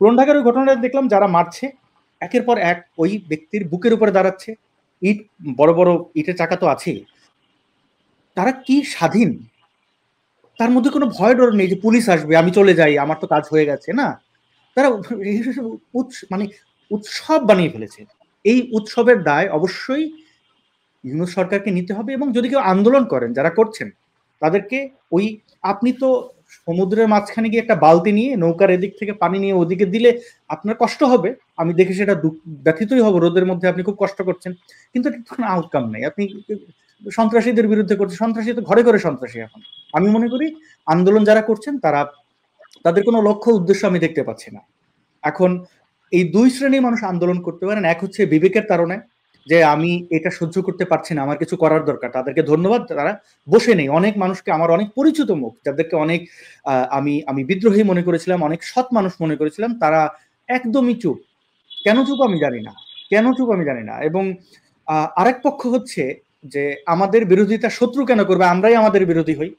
পুরান ঢাকার ওই ঘটনাটা দেখলাম, যারা মারছে একের পর এক ওই ব্যক্তির বুকের উপরে দাঁড়াচ্ছে। ইট, বড় বড় ইটের চাকা তো আছেই। তারা কি স্বাধীন? তার মধ্যে কোনো ভয় ডর নেই যে পুলিশ আসবে, আমি চলে যাই, আমার তো কাজ হয়ে গেছে। না, তারা মানে উৎসব বানিয়ে ফেলেছে। এই উৎসবের দায় অবশ্যই ইউনূস সরকারকে নিতে হবে, এবং যদি কেউ আন্দোলন করেন, যারা করছেন তাদেরকে ওই, আপনি তো সমুদ্রের মাঝখানে গিয়ে একটা বালতি নিয়ে নৌকার এদিক থেকে পানি নিয়ে ওদিকে দিলে আপনার কষ্ট হবে, আমি দেখে সেটা ব্যথিতই হব, রোদের মধ্যে আপনি খুব কষ্ট করছেন, কিন্তু এটা কোনো আউটকাম নেই। আপনি সন্ত্রাসীদের বিরুদ্ধে করছেন, সন্ত্রাসী তো ঘরে ঘরে সন্ত্রাসী এখন। আমি মনে করি আন্দোলন যারা করছেন তারা, তাদের কোনো লক্ষ্য উদ্দেশ্য আমি দেখতে পাচ্ছি না। এখন এই দুই শ্রেণীর মানুষ আন্দোলন করতে পারেন। এক হচ্ছে বিবেকের কারণে, যে আমি এটা সহ্য করতে পারছি না, আমার কিছু করার দরকার, তাদেরকে ধন্যবাদ, তারা বসে নেই। অনেক মানুষকে, আমার অনেক পরিচিত মুখ, যাদেরকে অনেক আমি আমি বিদ্রোহী মনে করেছিলাম, অনেক সৎ মানুষ মনে করেছিলাম, তারা একদমই চুপ। কেন চুপ আমি জানি না, কেন চুপ আমি জানি না। এবং আরেক পক্ষ হচ্ছে যে আমাদের বিরোধিতা শত্রু কেন করবে, আমরাই আমাদের বিরোধী হই।